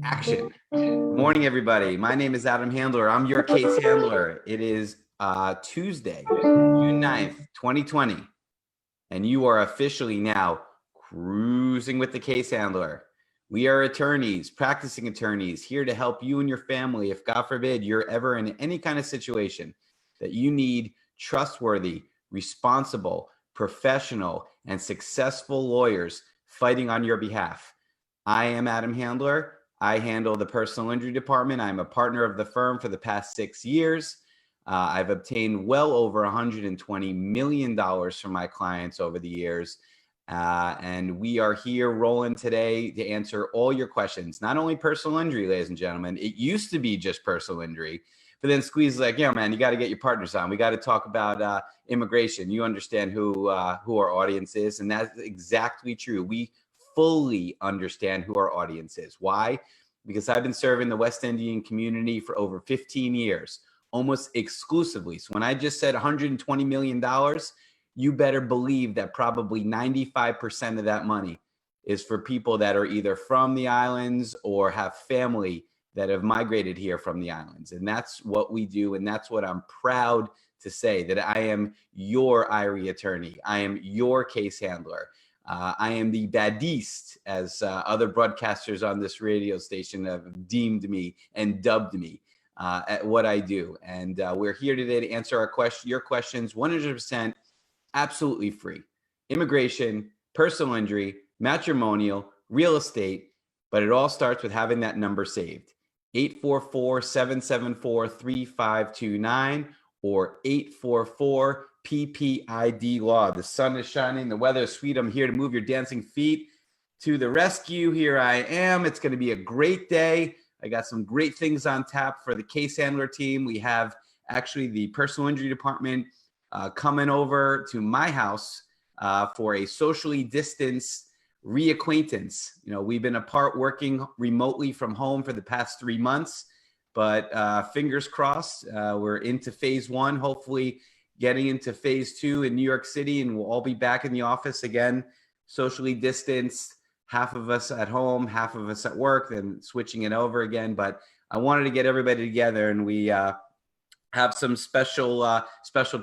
Action. Good morning, everybody. My name is Adam Handler. I'm your case handler. It is Tuesday, June 9th, 2020, and you are officially now cruising with the case handler. We are attorneys, practicing attorneys, here to help you and your family if, God forbid, you're ever in any kind of situation that you need trustworthy, responsible, professional, and successful lawyers fighting on your behalf. I am Adam Handler. I handle the personal injury department. I'm a partner of the firm for the past 6 years. I've obtained well over $120 million from my clients over the years. And we are here rolling today to answer all your questions, not only personal injury, ladies and gentlemen. It used to be just personal injury, but then Squeeze is like, yeah, man, you got to get your partners on. We got to talk about immigration. You understand who our audience is. And that's exactly true. We fully understand who our audience is. Why? Because I've been serving the West Indian community for over 15 years, almost exclusively. So when I just said $120 million, you better believe that probably 95% of that money is for people that are either from the islands or have family that have migrated here from the islands. And that's what we do. And that's what I'm proud to say, that I am your IRE attorney. I am your case handler. I am the baddiste, as other broadcasters on this radio station have deemed me and dubbed me at what I do. And we're here today to answer your questions 100% absolutely free. Immigration, personal injury, matrimonial, real estate, but it all starts with having that number saved. 844-774-3529 or 844 PPID law. The sun is shining, the weather is sweet. I'm here to move your dancing feet to the rescue. Here I am. It's going to be a great day. I got some great things on tap for the case handler team. We have actually the personal injury department coming over to my house for a socially distanced reacquaintance. You know, we've been apart working remotely from home for the past 3 months, but fingers crossed, we're into phase 1, hopefully getting into phase 2 in New York City, and we'll all be back in the office again, socially distanced, half of us at home, half of us at work, then switching it over again. But I wanted to get everybody together, and we have some special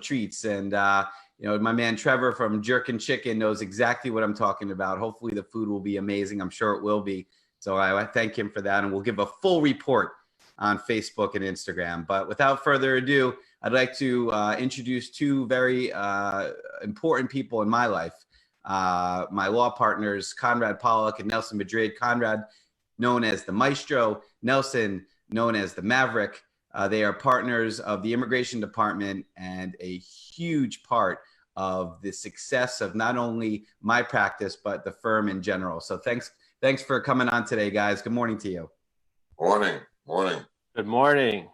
treats. And you know, my man Trevor from Jerkin Chicken knows exactly what I'm talking about. Hopefully the food will be amazing. I'm sure it will be. So I thank him for that, and we'll give a full report on Facebook and Instagram. But without further ado, I'd like to introduce two very important people in my life. My law partners, Conrad Pollack and Nelson Madrid. Conrad, known as the Maestro, Nelson, known as the Maverick. They are partners of the Immigration Department and a huge part of the success of not only my practice, but the firm in general. So thanks for coming on today, guys. Good morning to you. Morning. Good morning.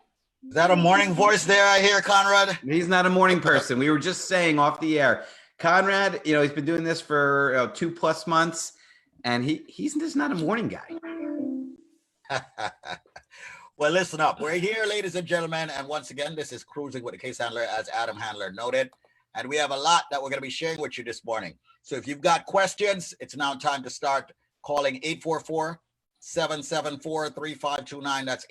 Is that a morning voice there I hear, Conrad? He's not a morning person. We were just saying off the air. Conrad, you know, he's been doing this for 2+ months, and he's just not a morning guy. Well, listen up. We're here, ladies and gentlemen, and once again, this is Cruising with the Case Handler, as Adam Handler noted, and we have a lot that we're going to be sharing with you this morning. So if you've got questions, it's now time to start calling 844-774-3529. That's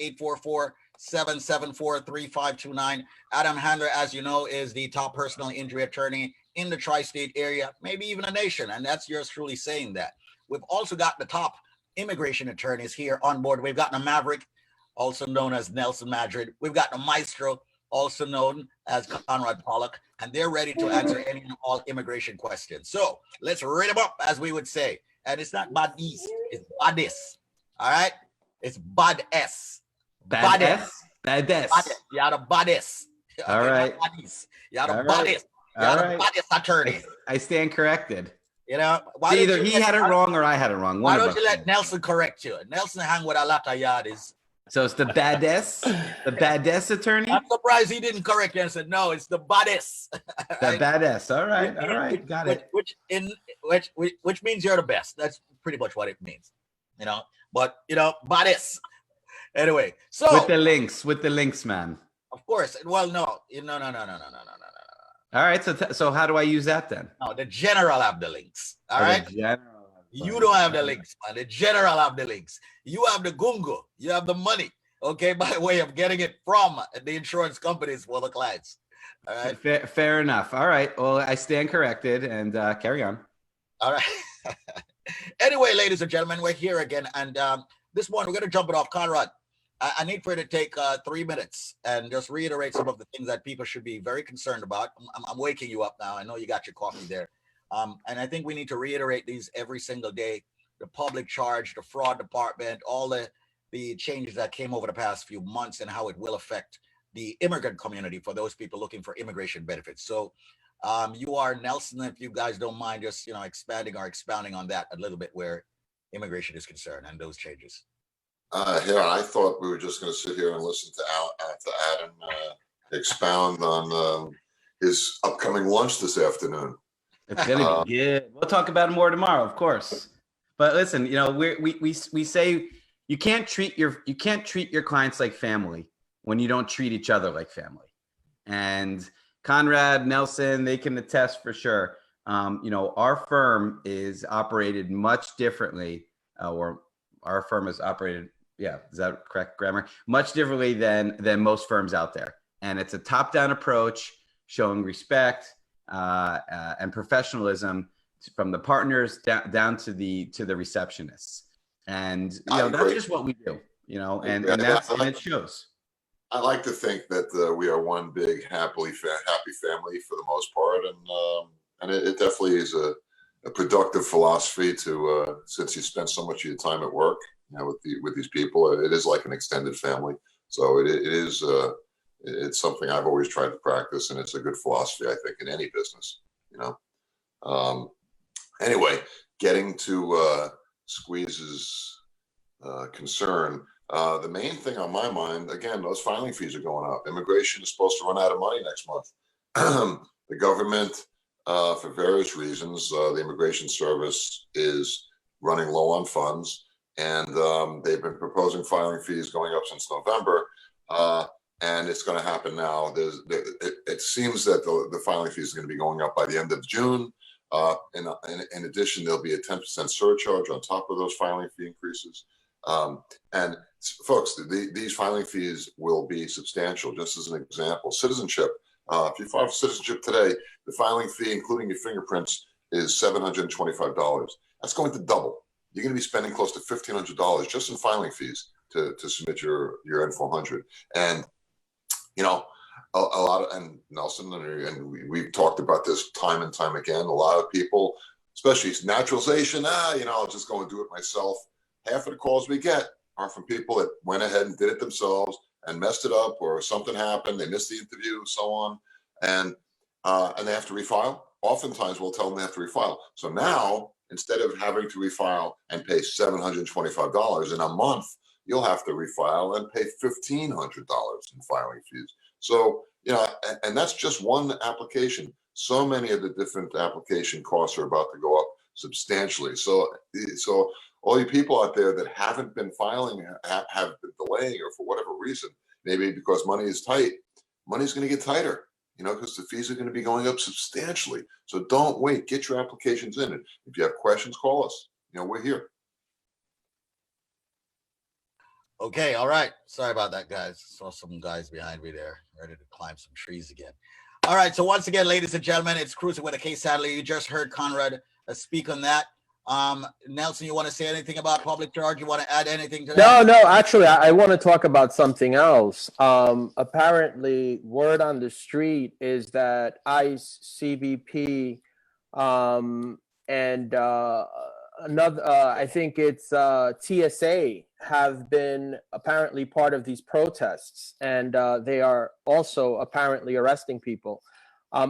844-774-3529. Adam Handler, as you know, is the top personal injury attorney in the tri-state area, maybe even a nation, and that's yours truly saying that. We've also got the top immigration attorneys here on board. We've got the Maverick, also known as Nelson Madrid. We've got the Maestro, also known as Conrad Pollack, and they're ready to answer any and all immigration questions. So let's read them up, as we would say. And it's not badis, it's badis. All right? It's bad-s. Bad-s? You're the baddest. All right. You're the baddest. You're the baddest attorney. I stand corrected. You know, either he had it wrong or I had it wrong. Why don't you let Nelson correct you? Nelson hang with a lot of yardies. So it's the baddest attorney? I'm surprised he didn't correct you and said, no, it's the baddest. The baddest. All right. Got it. Which means you're the best. That's pretty much what it means. You know, but you know, baddest. Anyway, so with the links, man. Of course. Well, no. All right. So how do I use that then? No, the general have the links. All right. The general have You don't have the links, man. The general have the links. You have the gungo. You have the money, okay, by way of getting it from the insurance companies for the clients. All right. Fair enough. All right. Well, I stand corrected, and carry on. All right. Anyway, ladies and gentlemen, we're here again. And this morning, we're going to jump it off. Conrad, I need for you to take 3 minutes and just reiterate some of the things that people should be very concerned about. I'm waking you up now. I know you got your coffee there. And I think we need to reiterate these every single day. The public charge, the fraud department, all the changes that came over the past few months and how it will affect the immigrant community for those people looking for immigration benefits. So you are Nelson, if you guys don't mind just, expanding or expounding on that a little bit where immigration is concerned and those changes. Yeah, I thought we were just going to sit here and listen to Adam expound on his upcoming lunch this afternoon. It's gonna be good. We'll talk about it more tomorrow, of course. But listen, we say you can't treat your clients like family when you don't treat each other like family. And Conrad, Nelson, they can attest for sure. Our firm is operated much differently, or our firm is operated. Yeah, is that correct grammar? Much differently than most firms out there. And it's a top-down approach, showing respect and professionalism from the partners down to the receptionists. And that's just what we do. And it shows. I like to think that we are one big happy family for the most part, and it definitely is a productive philosophy to since you spend so much of your time at work, with these people. It is like an extended family, so it is it's something I've always tried to practice, and it's a good philosophy, I think, in any business. Anyway, getting to Squeeze's concern. The main thing on my mind, again, those filing fees are going up. Immigration is supposed to run out of money next month. The government, for various reasons, the Immigration Service is running low on funds, and they've been proposing filing fees going up since November, and it's going to happen now. It seems that the filing fees are going to be going up by the end of June. In addition, there'll be a 10% surcharge on top of those filing fee increases. And folks, these filing fees will be substantial. Just as an example, citizenship. If you file for citizenship today, the filing fee, including your fingerprints, is $725. That's going to double. You're going to be spending close to $1,500 just in filing fees to submit your N400. And a lot of, and Nelson, and we've talked about this time and time again. A lot of people, especially naturalization, I'll just go and do it myself. Half of the calls we get are from people that went ahead and did it themselves and messed it up, or something happened, they missed the interview, so on, and they have to refile. Oftentimes, we'll tell them they have to refile. So now, instead of having to refile and pay $725 in a month, you'll have to refile and pay $1,500 in filing fees. So, and that's just one application. So many of the different application costs are about to go up substantially. So all you people out there that haven't been filing, have been delaying, or for whatever reason, maybe because money is tight, money's going to get tighter, because the fees are going to be going up substantially. So don't wait. Get your applications in. And if you have questions, call us. We're here. Okay, all right. Sorry about that, guys. Saw some guys behind me there, ready to climb some trees again. All right, so once again, ladies and gentlemen, it's Cruising with a Case Handler. You just heard Conrad speak on that. Nelson, you want to say anything about public charge? You want to add anything to that? No, actually, I want to talk about something else. Apparently, word on the street is that ICE, CBP, and another, I think it's TSA, have been apparently part of these protests, and they are also apparently arresting people.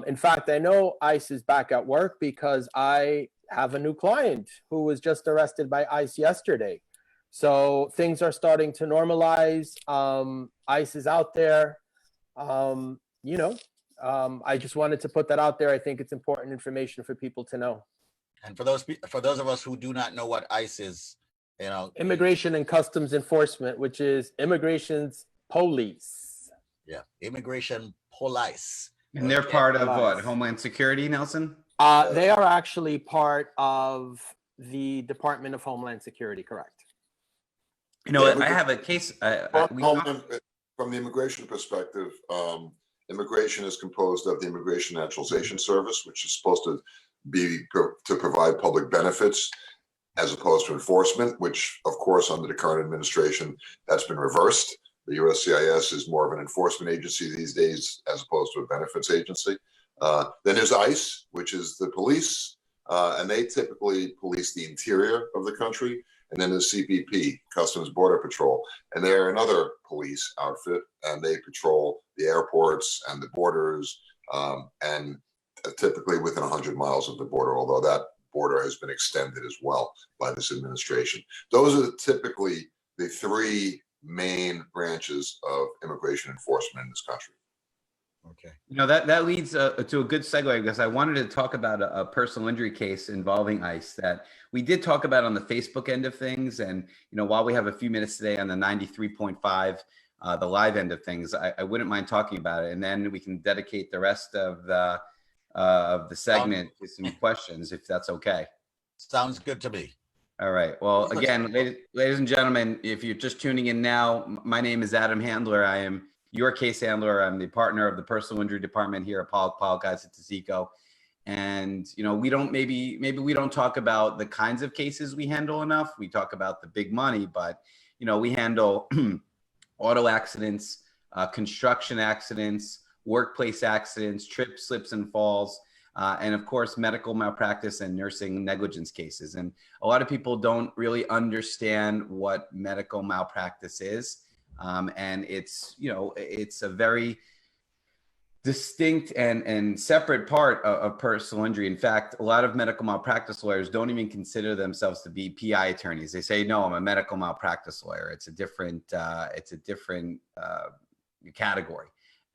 In fact, I know ICE is back at work because I have a new client who was just arrested by ICE yesterday. So things are starting to normalize. ICE is out there. I just wanted to put that out there. I think it's important information for people to know. And for those of us who do not know what ICE is, Immigration and Customs Enforcement, which is immigration's police. Yeah, immigration police. And they're part of what? Homeland Security, Nelson? They are actually part of the Department of Homeland Security, correct? You know, Yeah, I have a case. From the immigration perspective, immigration is composed of the Immigration Naturalization Service, which is supposed to to provide public benefits as opposed to enforcement, which of course under the current administration, that's been reversed. The USCIS is more of an enforcement agency these days as opposed to a benefits agency. Then there's ICE, which is the police, and they typically police the interior of the country. And then there's CBP, Customs Border Patrol, and they're another police outfit, and they patrol the airports and the borders, and typically within 100 miles of the border, although that border has been extended as well by this administration. Those are typically the three main branches of immigration enforcement in this country. Okay. You know, that leads to a good segue, because I wanted to talk about a personal injury case involving ICE that we did talk about on the Facebook end of things. And, you know, while we have a few minutes today on the 93.5, the live end of things, I wouldn't mind talking about it. And then we can dedicate the rest of the segment to some questions, if that's okay. Sounds good to me. All right. Well, again, ladies and gentlemen, if you're just tuning in now, my name is Adam Handler. I am your case handler. I'm the partner of the personal injury department here at Pollack guys at Tzico. And, you know, we don't, maybe we don't talk about the kinds of cases we handle enough. We talk about the big money, but, you know, we handle auto accidents, construction accidents, workplace accidents, trips, slips and falls, and of course, medical malpractice and nursing negligence cases. And a lot of people don't really understand what medical malpractice is. And it's, you know, it's a very distinct and separate part of personal injury. In fact, a lot of medical malpractice lawyers don't even consider themselves to be PI attorneys. They say, no, I'm a medical malpractice lawyer. It's a different category.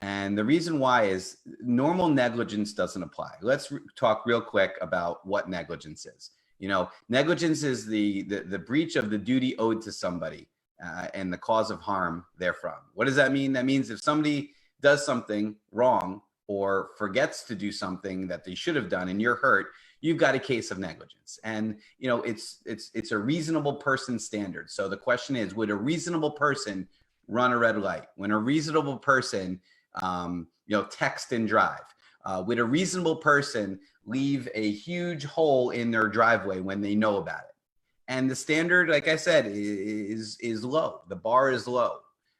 And the reason why is normal negligence doesn't apply. Let's talk real quick about what negligence is. You know, negligence is the breach of the duty owed to somebody and the cause of harm therefrom. What does that mean? That means if somebody does something wrong or forgets to do something that they should have done and you're hurt, you've got a case of negligence. And, you know, it's a reasonable person standard. So the question is, would a reasonable person run a red light? When a reasonable person, you know, text and drive? Would a reasonable person leave a huge hole in their driveway when they know about it? And the standard, like I said, is low. The bar is low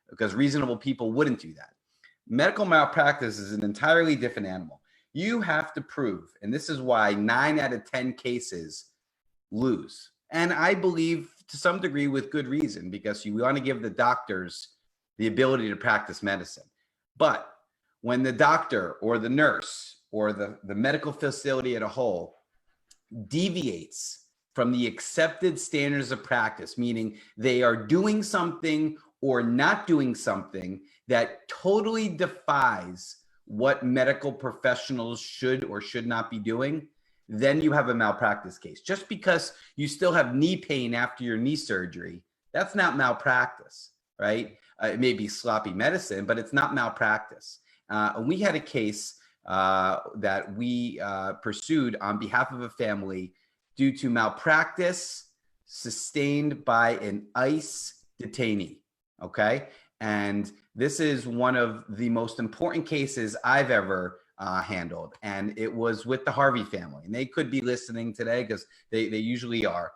because reasonable people wouldn't do that. Medical malpractice is an entirely different animal. You have to prove, and this is why 9 out of 10 cases lose. And I believe to some degree with good reason, because you want to give the doctors the ability to practice medicine. But when the doctor or the nurse or the medical facility as a whole deviates from the accepted standards of practice, meaning they are doing something or not doing something that totally defies what medical professionals should or should not be doing, then you have a malpractice case. Just because you still have knee pain after your knee surgery, that's not malpractice, right? It may be sloppy medicine, but it's not malpractice. We had a case that we pursued on behalf of a family due to malpractice sustained by an ICE detainee, okay? And this is one of the most important cases I've ever handled. And it was with the Harvey family. And they could be listening today because they usually are.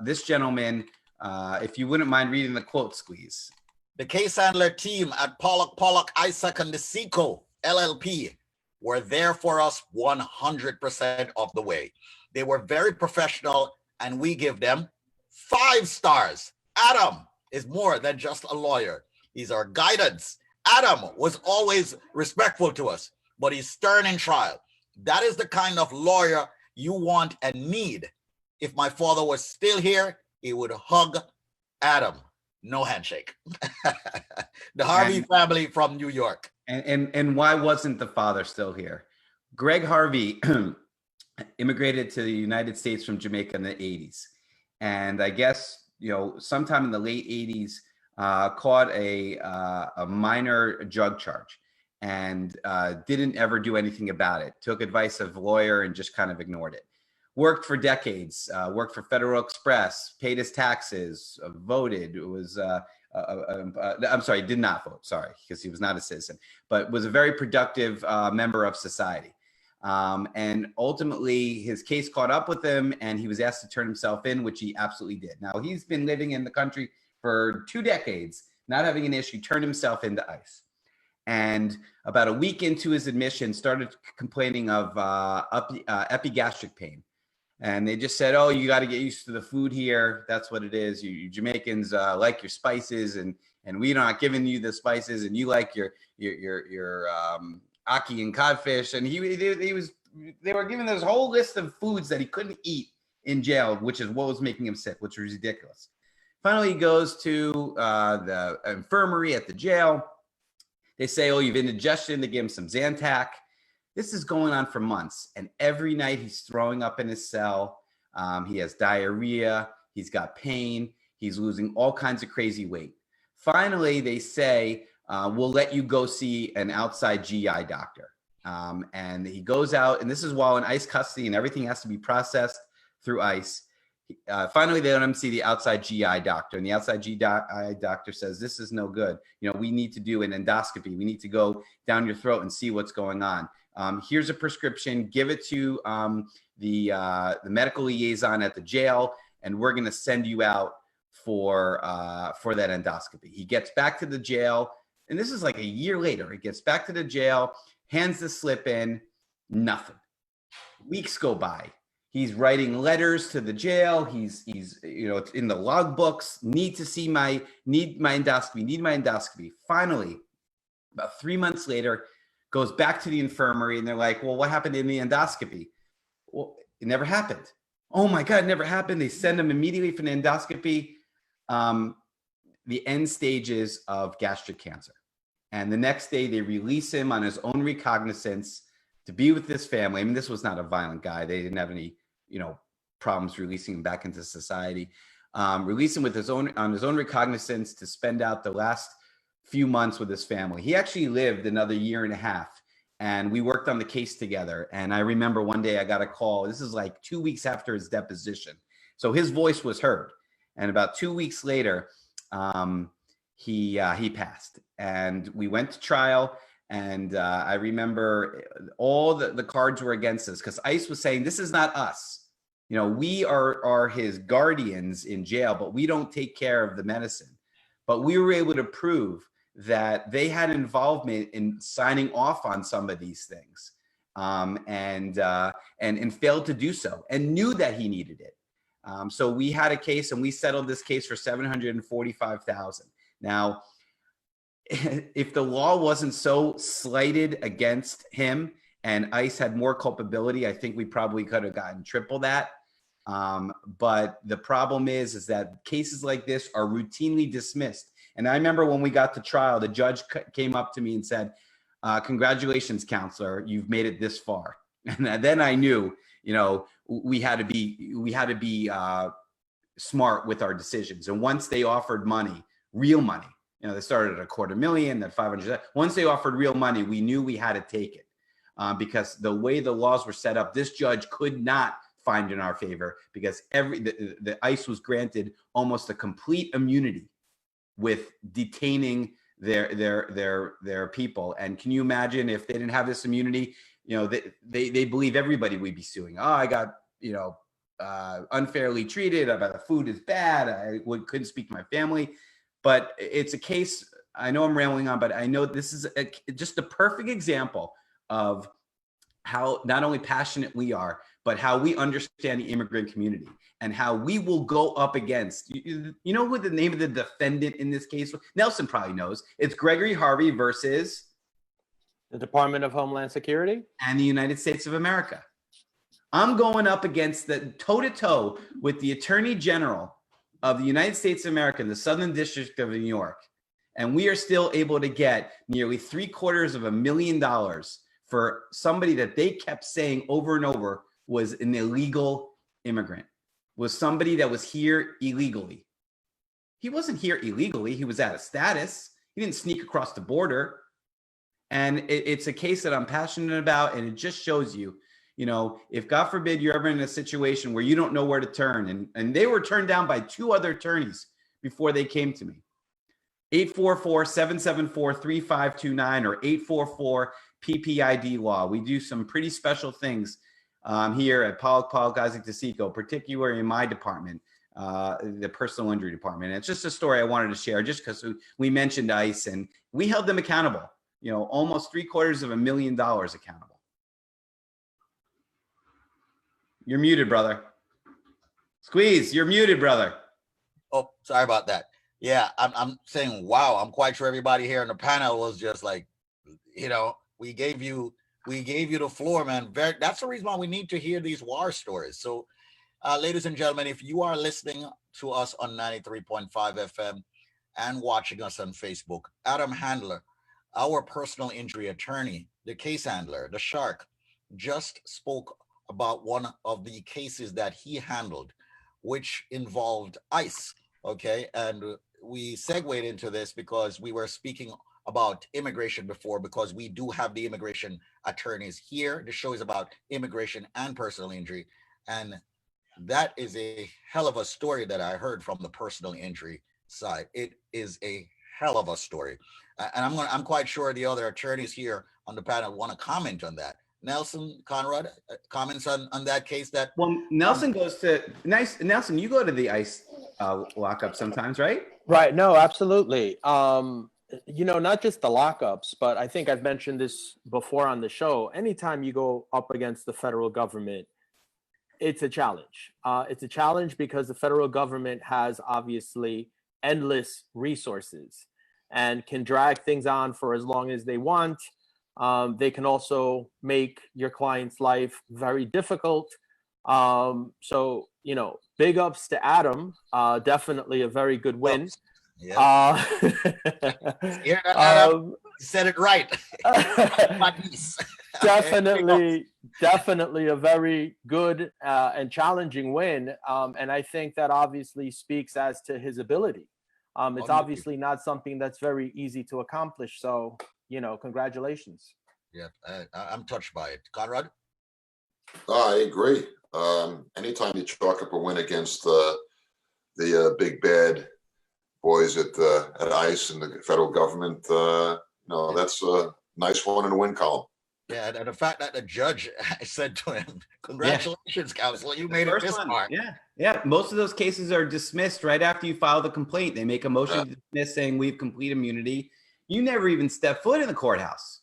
This gentleman, if you wouldn't mind reading the quote, Squeeze. The case handler team at Pollack, Isaac, and Tzico, LLP, were there for us 100% of the way. They were very professional, and we give them 5 stars. Adam is more than just a lawyer. He's our guidance. Adam was always respectful to us, but he's stern in trial. That is the kind of lawyer you want and need. If my father was still here, he would hug Adam. No handshake. The Harvey family from New York. And why wasn't the father still here? Greg Harvey immigrated to the United States from Jamaica in the 80s. And I guess, you know, sometime in the late 80s, caught a minor drug charge and didn't ever do anything about it. Took advice of a lawyer and just kind of ignored it. worked for decades, worked for Federal Express, paid his taxes, voted, was, I'm sorry, did not vote, sorry, because he was not a citizen, but was a very productive member of society. And ultimately, his case caught up with him, and he was asked to turn himself in, which he absolutely did. Now, he's been living in the country for 2 decades, not having an issue, turned himself into ICE. And about a week into his admission, started complaining of epigastric pain. And they just said, oh, you got to get used to the food here. That's what it is. You Jamaicans like your spices, and we're not giving you the spices, and you like your ackee and codfish. And they were giving this whole list of foods that he couldn't eat in jail, which is what was making him sick, which was ridiculous. Finally, he goes to the infirmary at the jail. They say, oh, you've indigestion. They give him some Zantac. This is going on for months. And every night he's throwing up in his cell. He has diarrhea. He's got pain. He's losing all kinds of crazy weight. Finally, they say, we'll let you go see an outside GI doctor. And he goes out, and this is while in ICE custody, and everything has to be processed through ICE. Finally, they let him see the outside GI doctor, and the outside GI doctor says, this is no good. You know, we need to do an endoscopy. We need to go down your throat and see what's going on. Here's a prescription. Give it to the medical liaison at the jail, and we're going to send you out for that endoscopy. He gets back to the jail, and this is like a year later. He gets back to the jail, hands the slip in, nothing. Weeks go by. He's writing letters to the jail. He's you know, in the logbooks. Need my endoscopy. Finally, about 3 months later, goes back to the infirmary, and they're like, well, what happened in the endoscopy? Well, it never happened. Oh my God, it never happened. They send him immediately for an endoscopy, the end stages of gastric cancer. And the next day they release him on his own recognizance to be with his family. I mean, this was not a violent guy. They didn't have any, you know, problems releasing him back into society. Release him with on his own recognizance to spend out the last few months with his family. He actually lived another 1.5 years, and we worked on the case together. And I remember one day I got a call. This is like 2 weeks after his deposition. So his voice was heard. And about 2 weeks later, he passed. And we went to trial. And I remember all the cards were against us, because ICE was saying, this is not us. You know, we are his guardians in jail, but we don't take care of the medicine. But we were able to prove that they had involvement in signing off on some of these things, and failed to do so, and knew that he needed it. So we had a case, and we settled this case for $745,000. Now, if the law wasn't so slighted against him and ICE had more culpability, I think we probably could have gotten triple that. But the problem is that cases like this are routinely dismissed. And I remember when we got to trial, the judge came up to me and said, congratulations, counselor, you've made it this far. And then I knew, you know, we had to be smart with our decisions. And once they offered money, real money, you know, they started at $250,000, then 500. Once they offered real money, we knew we had to take it, because the way the laws were set up, this judge could not find in our favor, because the ICE was granted almost a complete immunity with detaining their people. And can you imagine if they didn't have this immunity? You know, they believe everybody would be suing. Oh, I got, you know, unfairly treated. The food is bad. I couldn't speak to my family. But it's a case, I know I'm rambling on, but I know this is just a perfect example of how not only passionate we are, but how we understand the immigrant community, and how we will go up against, you know what the name of the defendant in this case was? Nelson probably knows. It's Gregory Harvey versus the Department of Homeland Security and the United States of America. I'm going up against the toe-to-toe with the Attorney General of the United States of America in the Southern District of New York. And we are still able to get nearly $750,000 for somebody that they kept saying over and over was an illegal immigrant, was somebody that was here illegally. He wasn't here illegally. He was out of status. He didn't sneak across the border. And it's a case that I'm passionate about. And it just shows you, You know, if God forbid you're ever in a situation where you don't know where to turn, and they were turned down by 2 other attorneys before they came to me. 844-774-3529 or 844 PPID law. We do some pretty special things here at Pollack, Isaac DeSico, particularly in my department, the personal injury department. And it's just a story I wanted to share just because we mentioned ICE and we held them accountable, you know, almost $750,000 accountable. You're muted, brother. Squeeze, you're muted, brother. Oh, sorry about that. Yeah, I'm saying, wow, I'm quite sure everybody here on the panel was just like, you know, we gave you the floor, man. That's the reason why we need to hear these war stories. So, ladies and gentlemen, if you are listening to us on 93.5 FM and watching us on Facebook, Adam Handler, our personal injury attorney, the case handler, the shark, just spoke about one of the cases that he handled, which involved ICE. Okay, and we segued into this because we were speaking about immigration before, because we do have the immigration attorneys here. The show is about immigration and personal injury, and that is a hell of a story that I heard from the personal injury side. It is a hell of a story, and I'm quite sure the other attorneys here on the panel want to comment on that. Nelson, Conrad, comments on that case? That well, Nelson goes to Nelson. You go to the ICE lockup sometimes, right? Right. No, absolutely. You know, not just the lockups, but I think I've mentioned this before on the show. Anytime you go up against the federal government, it's a challenge. It's a challenge because the federal government has obviously endless resources and can drag things on for as long as they want. They can also make your client's life very difficult. So, you know, big ups to Adam. Definitely a very good win. Yeah. Adam said it right. Definitely a very good and challenging win. And I think that obviously speaks as to his ability. It's obviously not something that's very easy to accomplish. So, you know, congratulations. Yeah, I'm touched by it. Conrad? I agree. Anytime you chalk up a win against the big bad boys at ICE and the federal government, no, that's a nice one in the win column. Yeah, and the fact that the judge said to him, "Congratulations, counsel, you made it this far." Yeah. Most of those cases are dismissed right after you file the complaint. They make a motion to dismiss saying we have complete immunity. You never even step foot in the courthouse.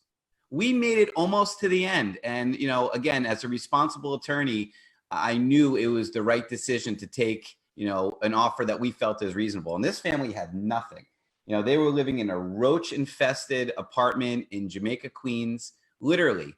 We made it almost to the end, and you know, again, as a responsible attorney, I knew it was the right decision to take, you know, an offer that we felt is reasonable. And this family had nothing. You know, they were living in a roach-infested apartment in Jamaica, Queens, literally,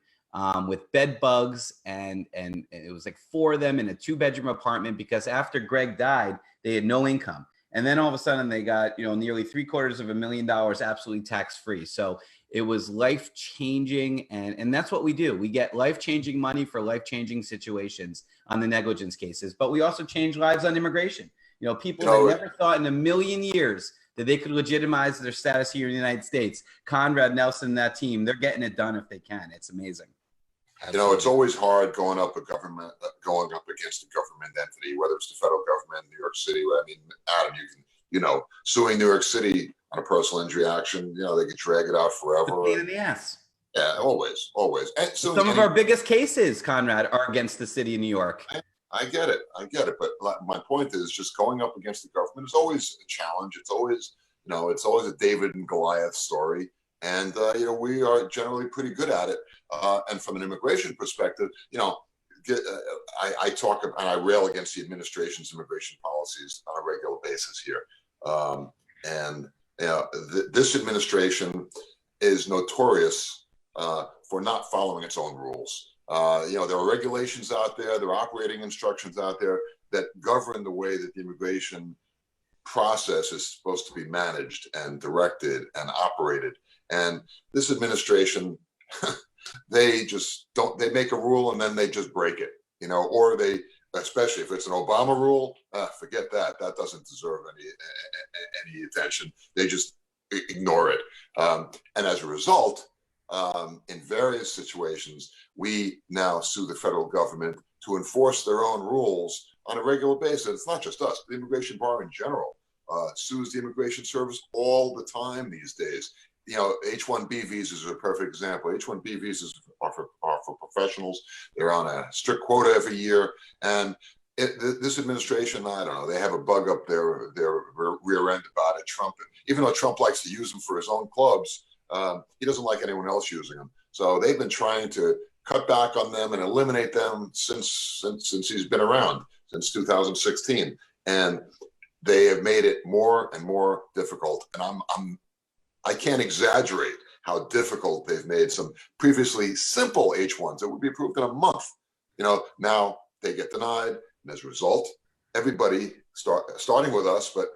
with bed bugs, and it was like 4 of them in a 2-bedroom apartment because after Greg died, they had no income. And then all of a sudden they got, you know, nearly $750,000 absolutely tax-free. So it was life-changing, and that's what we do. We get life-changing money for life-changing situations on the negligence cases, but we also change lives on immigration. You know, people that never thought in a million years that they could legitimize their status here in the United States. Conrad, Nelson, that team, they're getting it done if they can. It's amazing. You know, it's always hard going up against a government entity, whether it's the federal government, New York City. I mean, Adam, you can, you know, suing New York City on a personal injury action, you know, they could drag it out forever. Pain in the ass. Yeah, always. And so some of our biggest cases, Conrad, are against the city of New York. I get it. But my point is, just going up against the government is always a challenge. It's always, you know, it's always a David and Goliath story. And, you know, we are generally pretty good at it. And from an immigration perspective, you know, I talk and I rail against the administration's immigration policies on a regular basis here. And, you know, this administration is notorious for not following its own rules. You know, there are regulations out there, there are operating instructions out there that govern the way that the immigration process is supposed to be managed and directed and operated. And this administration, they just don't, they make a rule and then they just break it, you know, or they, especially if it's an Obama rule, forget that. That doesn't deserve any attention. They just ignore it. And as a result, in various situations, we now sue the federal government to enforce their own rules on a regular basis. It's not just us. The immigration bar in general sues the Immigration Service all the time these days. You know, H-1B visas are a perfect example. H-1B visas are for professionals. They're on a strict quota every year. And this administration, I don't know, they have a bug up their rear end about it. Trump, even though Trump likes to use them for his own clubs, he doesn't like anyone else using them. So they've been trying to cut back on them and eliminate them since he's been around, since 2016. And they have made it more and more difficult. And I can't exaggerate how difficult they've made some previously simple H-1s that would be approved in a month. You know, now they get denied. And as a result, everybody, starting with us, but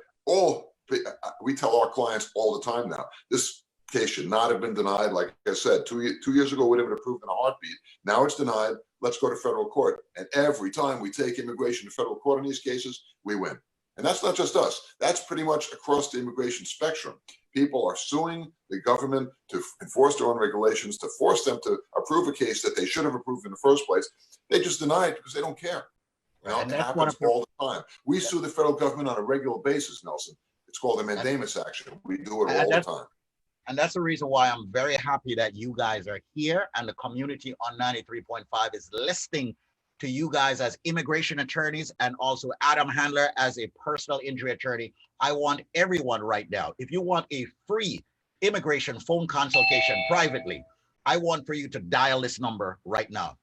we tell our clients all the time now, this case should not have been denied. Like I said, 2 years ago, we would have been approved in a heartbeat. Now it's denied. Let's go to federal court. And every time we take immigration to federal court in these cases, we win. And that's not just us. That's pretty much across the immigration spectrum. People are suing the government to enforce their own regulations, to force them to approve a case that they should have approved in the first place. They just deny it because they don't care. You know, it happens all the time. We sue the federal government on a regular basis, Nelson. It's called a mandamus action. We do it all the time. And that's the reason why I'm very happy that you guys are here and the community on 93.5 is listening to you guys as immigration attorneys and also Adam Handler as a personal injury attorney. I want everyone right now, if you want a free immigration phone consultation privately, I want for you to dial this number right now.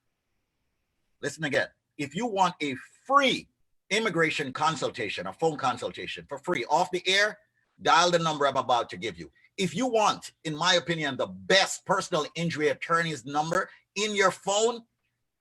Listen again. If you want a free immigration consultation, a phone consultation for free off the air, dial the number I'm about to give you. If you want, in my opinion, the best personal injury attorney's number in your phone,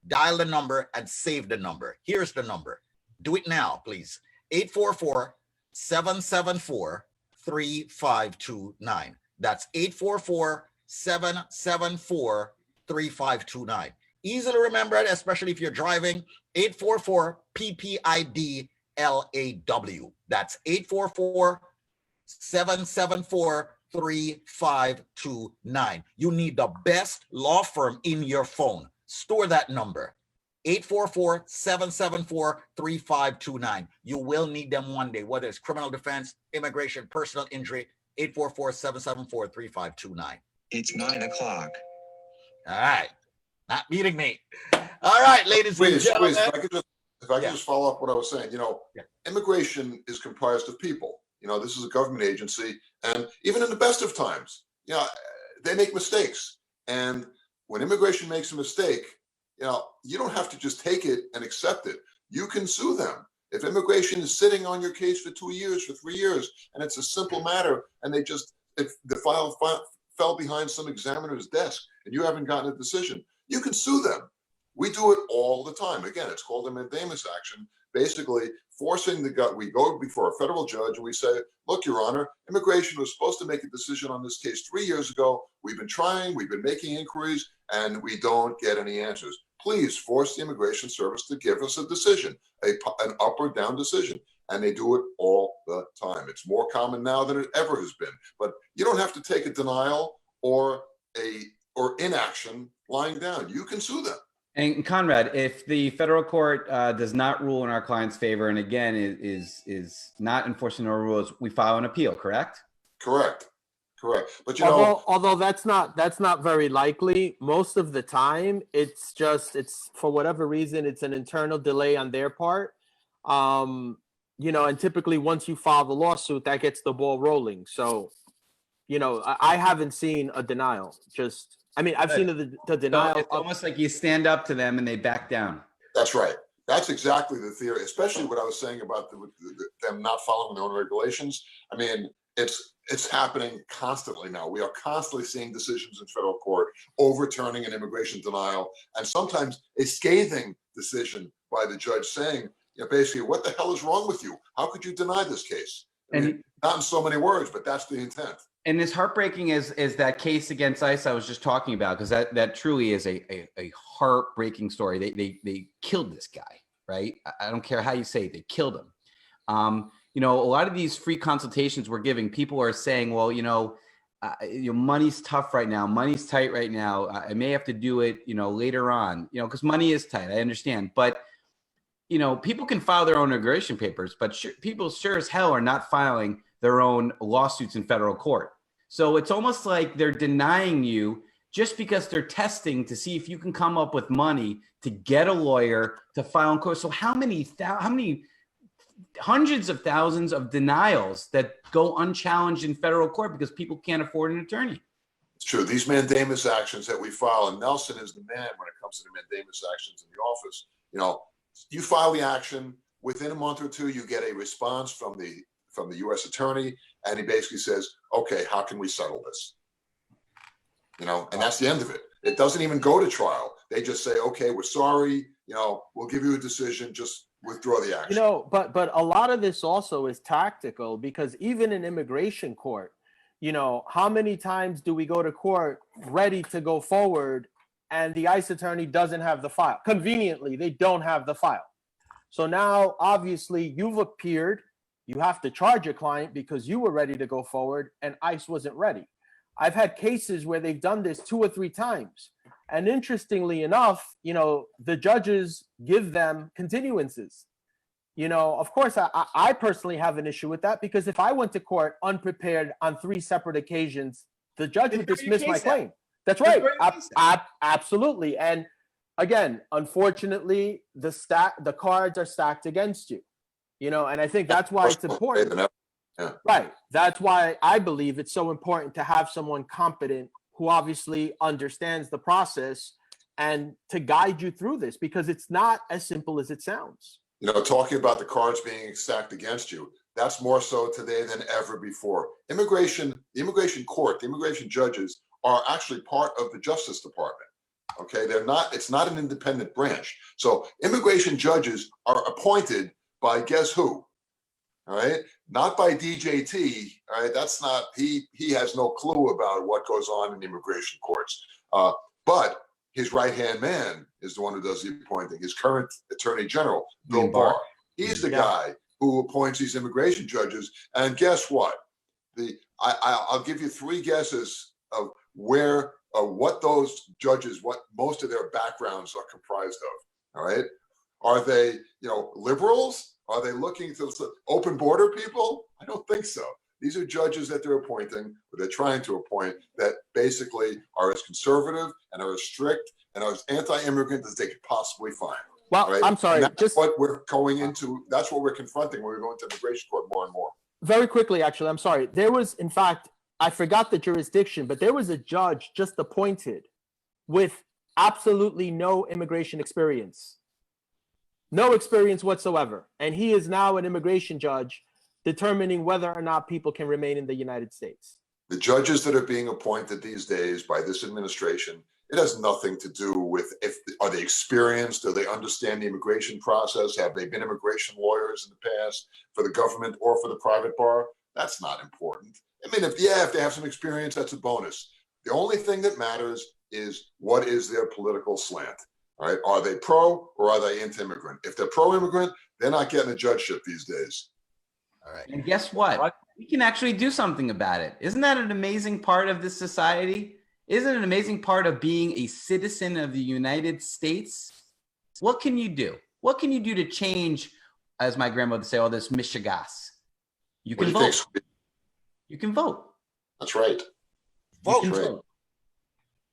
dial the number and save the number. Here's the number. Do it now, please. 844-774-3529. That's 844-774-3529. Easy to remember it, especially if you're driving. 844 PPID LAW. That's 844-774-3529. You need the best law firm in your phone. Store that number. 844-774-3529. You will need them one day, whether it's criminal defense, immigration, personal injury. 844-774-3529. It's 9 o'clock. All right. Not beating me. All right, ladies and gentlemen. Please, if I could just follow up what I was saying, you know, immigration is comprised of people. You know, this is a government agency, and even in the best of times, you know, they make mistakes. And when immigration makes a mistake, you know, you don't have to just take it and accept it. You can sue them. If immigration is sitting on your case for 2 years, for 3 years, and it's a simple matter, and if the file fell behind some examiner's desk and you haven't gotten a decision, you can sue them. We do it all the time. Again, it's called a mandamus action. Basically, forcing we go before a federal judge and we say, look, Your Honor, immigration was supposed to make a decision on this case 3 years ago. We've been trying, we've been making inquiries, and we don't get any answers. Please force the Immigration Service to give us a decision, an up or down decision. And they do it all the time. It's more common now than it ever has been. But you don't have to take a denial or inaction lying down. You can sue them. And Conrad, if the federal court does not rule in our client's favor, and again is not enforcing our rules, we file an appeal, correct? Correct. But although that's not very likely. Most of the time, it's for whatever reason, it's an internal delay on their part. You know, and typically once you file the lawsuit, that gets the ball rolling. So, you know, I haven't seen a denial. I've seen the denial. So it's almost like you stand up to them and they back down. That's right. That's exactly the theory, especially what I was saying about them not following their own regulations. I mean, it's happening constantly now. We are constantly seeing decisions in federal court overturning an immigration denial, and sometimes a scathing decision by the judge saying, you know, basically, what the hell is wrong with you? How could you deny this case? Not in so many words, but that's the intent. And as heartbreaking as that case against ICE I was just talking about, because that truly is a heartbreaking story. They killed this guy, right? I don't care how you say it, they killed him. You know, a lot of these free consultations we're giving, people are saying, well, you know, money's tough right now. Money's tight right now. I may have to do it, later on, because money is tight. I understand. But, people can file their own immigration papers, but people sure as hell are not filing their own lawsuits in federal court. So it's almost like they're denying you just because they're testing to see if you can come up with money to get a lawyer to file in court. So how many hundreds of thousands of denials that go unchallenged in federal court because people can't afford an attorney? It's true. These mandamus actions that we file, and Nelson is the man when it comes to the mandamus actions in the office. You file the action, within a month or two, you get a response from the U.S. attorney, and he basically says, okay, how can we settle this? And that's the end of it. It doesn't even go to trial. They just say, okay, we're sorry, we'll give you a decision, just withdraw the action. But a lot of this also is tactical, because even in immigration court, how many times do we go to court ready to go forward and the ICE attorney doesn't have the file? Conveniently, they don't have the file. So now, obviously, you've appeared. You have to charge your client because you were ready to go forward and ICE wasn't ready. I've had cases where they've done this 2 or 3 times. And interestingly enough, the judges give them continuances. Of course, I personally have an issue with that, because if I went to court unprepared on 3 separate occasions, the judge would dismiss my claim. That's right. Absolutely. And again, unfortunately, the cards are stacked against you. And I think that's why it's important. Yeah. Right. That's why I believe it's so important to have someone competent who obviously understands the process and to guide you through this, because it's not as simple as it sounds. Talking about the cards being stacked against you, that's more so today than ever before. The immigration court, the immigration judges are actually part of the Justice Department. Okay, it's not an independent branch. So immigration judges are appointed by guess who? All right, not by DJT. All right, that's not, he has no clue about what goes on in immigration courts. But his right-hand man is the one who does the appointing. His current Attorney General, Bill Barr, he's the guy who appoints these immigration judges. And guess what? I'll give you 3 guesses of what those judges, what most of their backgrounds are comprised of. All right, are they liberals? Are they looking to open border people? I don't think so. These are judges that they're appointing, or they're trying to appoint, that basically are as conservative and are as strict and are as anti-immigrant as they could possibly find. Well, right? I'm sorry. That's what we're going into. That's what we're confronting when we go into immigration court more and more. Very quickly, actually, I'm sorry. There was, in fact, I forgot the jurisdiction, but there was a judge just appointed with absolutely no immigration experience. No experience whatsoever. And he is now an immigration judge determining whether or not people can remain in the United States. The judges that are being appointed these days by this administration, it has nothing to do with are they experienced, do they understand the immigration process, have they been immigration lawyers in the past for the government or for the private bar? That's not important. I mean, if they have some experience, that's a bonus. The only thing that matters is what is their political slant. All right, are they pro or are they anti-immigrant? If they're pro-immigrant, they're not getting a judgeship these days. All right. And guess what? We can actually do something about it. Isn't that an amazing part of this society? Isn't it an amazing part of being a citizen of the United States? What can you do? What can you do to change, as my grandmother would say, all this mishigas? You can vote. You can vote. That's right. Vote.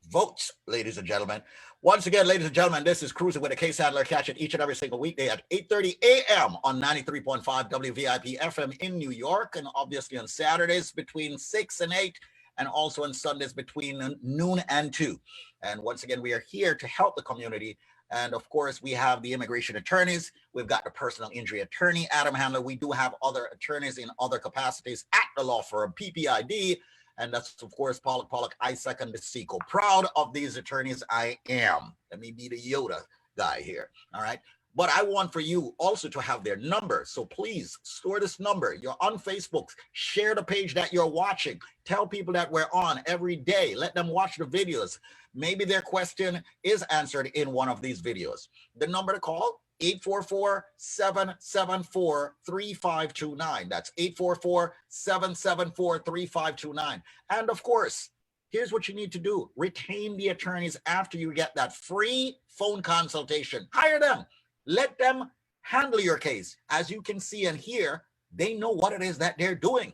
Votes, ladies and gentlemen. Once again, ladies and gentlemen, this is Cruising with a Case Handler. Catch it each and every single weekday at 8:30 a.m. on 93.5 WVIP FM in New York, and obviously on Saturdays between 6 and 8, and also on Sundays between noon and 2. And once again, we are here to help the community. And of course, we have the immigration attorneys. We've got the personal injury attorney, Adam Handler. We do have other attorneys in other capacities at the law firm, PPID. And that's, of course, Pollack. I second the sequel. Proud of these attorneys, I am. Let me be the Yoda guy here, all right? But I want for you also to have their number. So please store this number. You're on Facebook. Share the page that you're watching. Tell people that we're on every day. Let them watch the videos. Maybe their question is answered in one of these videos. The number to call 844-774-3529. That's 844-774-3529. And of course, here's what you need to do. Retain the attorneys after you get that free phone consultation. Hire them. Let them handle your case. As you can see and hear, they know what it is that they're doing.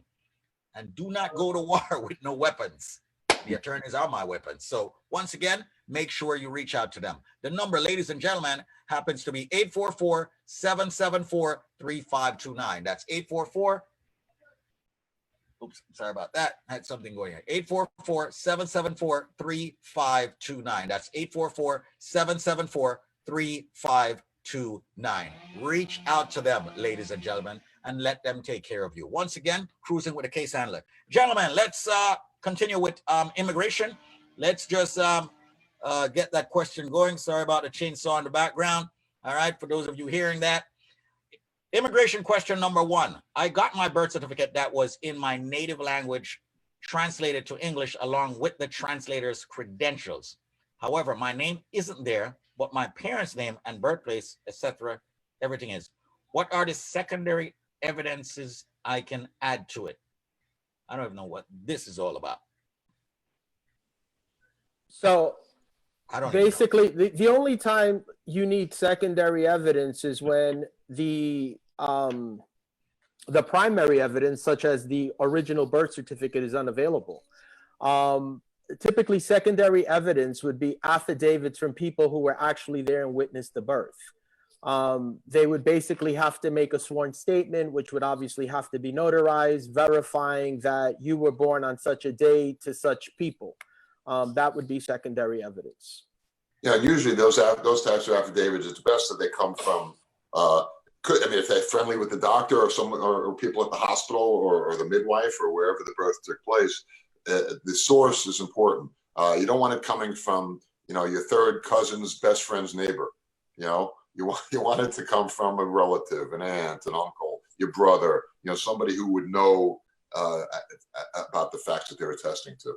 And do not go to war with no weapons. The attorneys are my weapons. So once again, make sure you reach out to them. The number, ladies and gentlemen, happens to be 844-774-3529. That's 844. Oops, sorry about that. I had something going here. 844-774-3529. That's 844-774-3529. Reach out to them, ladies and gentlemen, and let them take care of you. Once again, cruising with a case handler. Gentlemen, let's continue with immigration. Let's just get that question going. Sorry about the chainsaw in the background. All right, for those of you hearing that. Immigration question number 1. I got my birth certificate that was in my native language translated to English along with the translator's credentials. However, my name isn't there, but my parents' name and birthplace, etc., everything is. What are the secondary evidences I can add to it? I don't even know what this is all about. So I don't basically, the only time you need secondary evidence is when the primary evidence, such as the original birth certificate, is unavailable. Typically, secondary evidence would be affidavits from people who were actually there and witnessed the birth. They would basically have to make a sworn statement, which would obviously have to be notarized, verifying that you were born on such a day to such people. That would be secondary evidence. Yeah, usually those types of affidavits, it's best that they come from, if they're friendly with the doctor or someone or people at the hospital or the midwife or wherever the birth took place. The source is important. You don't want it coming from, your third cousin's best friend's neighbor. You want it to come from a relative, an aunt, an uncle, your brother, somebody who would know about the facts that they're attesting to.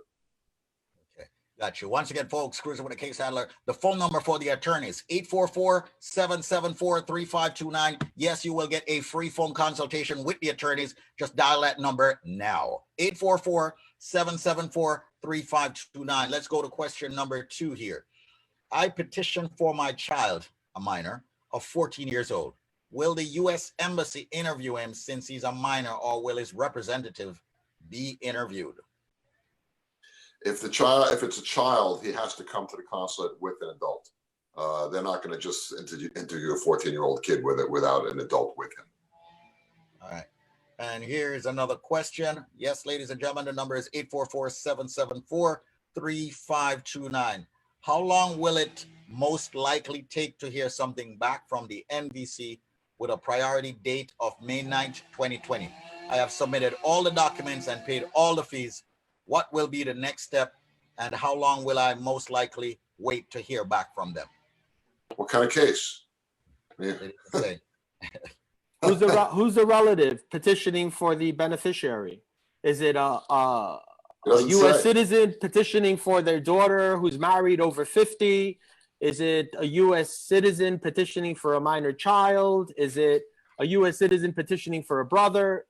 Got you. Once again, folks, cruising with a case handler. The phone number for the attorneys, 844-774-3529. Yes, you will get a free phone consultation with the attorneys. Just dial that number now. 844-774-3529. Let's go to question number 2 here. I petitioned for my child, a minor, of 14 years old. Will the U.S. Embassy interview him since he's a minor, or will his representative be interviewed? If it's a child, he has to come to the consulate with an adult. They're not going to just interview a 14-year-old kid without an adult with him. All right. And here's another question. Yes, ladies and gentlemen, the number is 844-774-3529. How long will it most likely take to hear something back from the NVC with a priority date of May 9th, 2020? I have submitted all the documents and paid all the fees. What will be the next step, and how long will I most likely wait to hear back from them? What kind of case? Who's the relative petitioning for the beneficiary? Is it a U.S. citizen petitioning for their daughter who's married over 50? Is it a U.S. citizen petitioning for a minor child? Is it a U.S. citizen petitioning for a brother?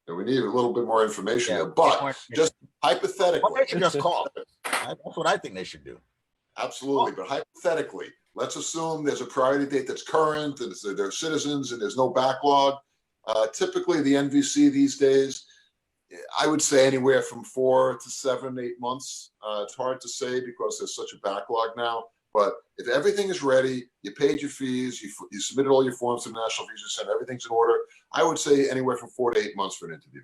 We need a little bit more information there, but just hypothetically. Well, they should just call. That's what I think they should do. Absolutely, but hypothetically, let's assume there's a priority date that's current, and they're citizens, and there's no backlog. Typically, the NVC these days, I would say anywhere from 4 to 7, 8 months. It's hard to say because there's such a backlog now. But if everything is ready, you paid your fees, you submitted all your forms to the National Visa Center, everything's in order, I would say anywhere from 4 to 8 months for an interview.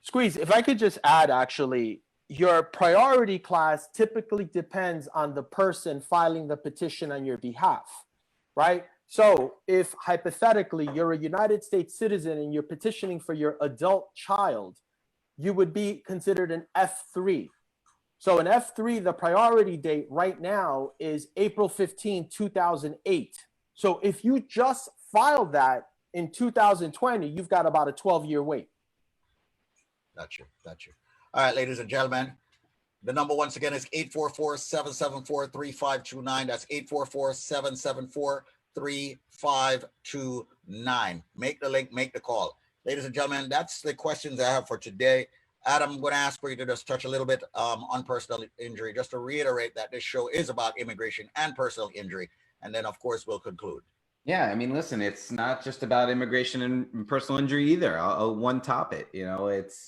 Squeeze, if I could just add, actually, your priority class typically depends on the person filing the petition on your behalf, right? So if hypothetically you're a United States citizen and you're petitioning for your adult child, you would be considered an F3. So an F3, the priority date right now is April 15, 2008. So if you just filed that in 2020, you've got about a 12-year wait. Gotcha. All right, ladies and gentlemen, the number once again is 844-774-3529. That's 3529. Make the link, make the call. Ladies and gentlemen, that's the questions I have for today. Adam, I'm going to ask for you to just touch a little bit on personal injury, just to reiterate that this show is about immigration and personal injury. And then, of course, we'll conclude. Yeah, I mean, listen, it's not just about immigration and personal injury either. I'll one top it. You know, it's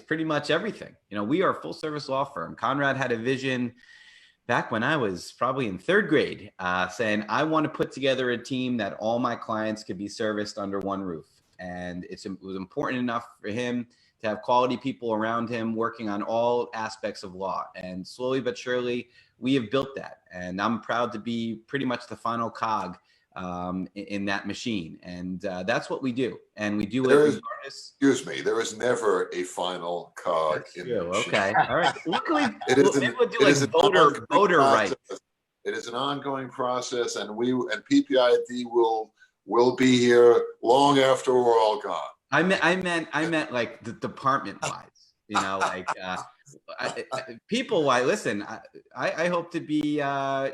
pretty much everything. You know, we are a full service law firm. Conrad had a vision back when I was probably in third grade, saying I want to put together a team that all my clients could be serviced under one roof. And it was important enough for him to have quality people around him working on all aspects of law. And slowly but surely, we have built that. And I'm proud to be pretty much the final cog in that machine. And that's what we do. And we do it regardless. Excuse me, there is never a final cog. That's true. Okay. All right. Luckily, maybe we'll do like voter rights. It is an ongoing process, and PPID will be here long after we're all gone. I meant like the department wise, you know, like people wise. Listen, I hope to be,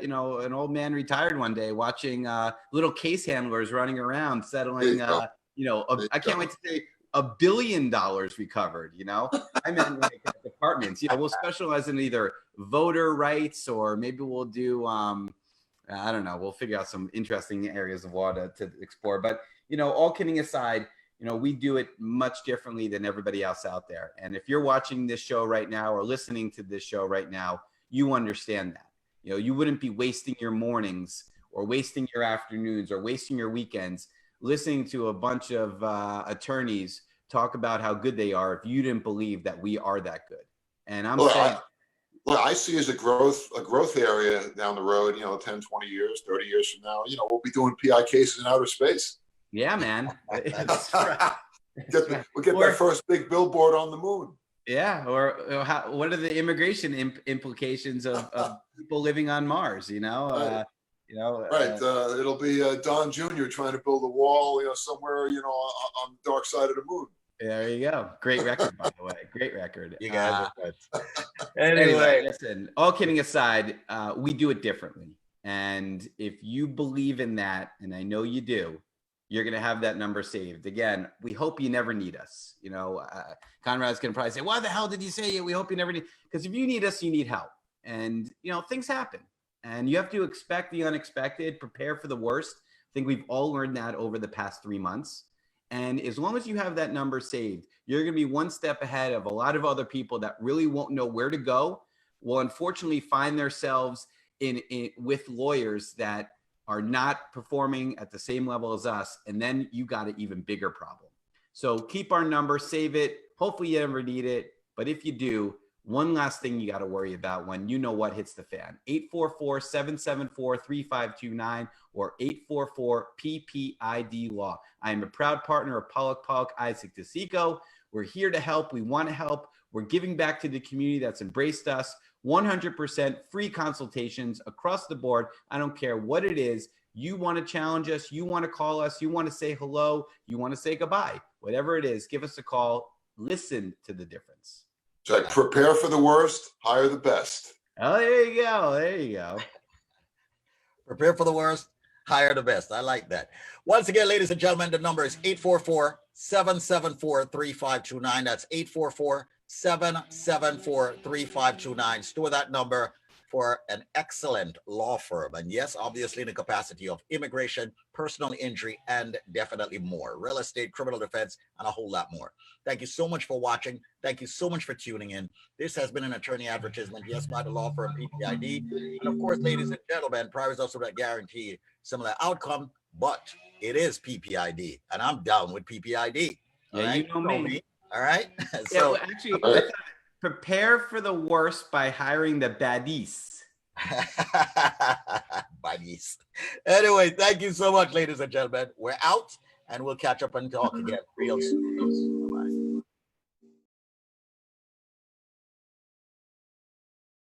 you know, an old man retired one day watching little case handlers running around settling, you know, I can't wait to say $1 billion recovered, you know. I meant like departments, you know, we'll specialize in either voter rights or maybe we'll do, I don't know, we'll figure out some interesting areas of law to explore. But, you know, all kidding aside, you know, we do it much differently than everybody else out there. And if you're watching this show right now or listening to this show right now, you understand that. You know, you wouldn't be wasting your mornings or wasting your afternoons or wasting your weekends listening to a bunch of attorneys talk about how good they are if you didn't believe that we are that good. And I'm saying... I see as a growth area down the road, you know, 10, 20 years, 30 years from now, you know, we'll be doing PI cases in outer space. Yeah, man. We'll get that first big billboard on the moon. Yeah. Or what are the immigration implications of people living on Mars, you know? Right. You know, it'll be Don Jr. trying to build a wall, you know, somewhere, you know, on the dark side of the moon. There you go. Great record, by the way. Great record. You guys are good. Anyway, listen, all kidding aside, we do it differently. And if you believe in that, and I know you do, you're going to have that number saved. Again, we hope you never need us. You know, Conrad's going to probably say, why the hell did you say it? We hope you never need, because if you need us, you need help. And, you know, things happen. And you have to expect the unexpected, prepare for the worst. I think we've all learned that over the past 3 months. And as long as you have that number saved, you're going to be one step ahead of a lot of other people that really won't know where to go, will unfortunately find themselves with lawyers that are not performing at the same level as us. And then you got an even bigger problem. So keep our number, save it. Hopefully you never need it. But if you do, one last thing you got to worry about when you know what hits the fan, 844-774-3529 or 844-PPID law. I am a proud partner of Pollack, Isaac DeSico. We're here to help. We want to help. We're giving back to the community that's embraced us. 100% free consultations across the board. I don't care what it is. You want to challenge us. You want to call us. You want to say hello. You want to say goodbye. Whatever it is, give us a call. Listen to the difference. So prepare for the worst, hire the best. Oh, there you go. There you go. Prepare for the worst, hire the best. I like that. Once again, ladies and gentlemen, the number is 844-774-3529. That's 844-774-3529. Store that number for an excellent law firm. And yes, obviously in the capacity of immigration, personal injury, and definitely more. Real estate, criminal defense, and a whole lot more. Thank you so much for watching. Thank you so much for tuning in. This has been an attorney advertisement, yes, by the law firm PPID. And of course, ladies and gentlemen, prior is also that guarantee similar outcome, but it is PPID, and I'm down with PPID. Yeah, right? You know me. All right. So yeah, actually, prepare for the worst by hiring the baddies. Baddies. Anyway, thank you so much, ladies and gentlemen. We're out, and we'll catch up and talk again real soon.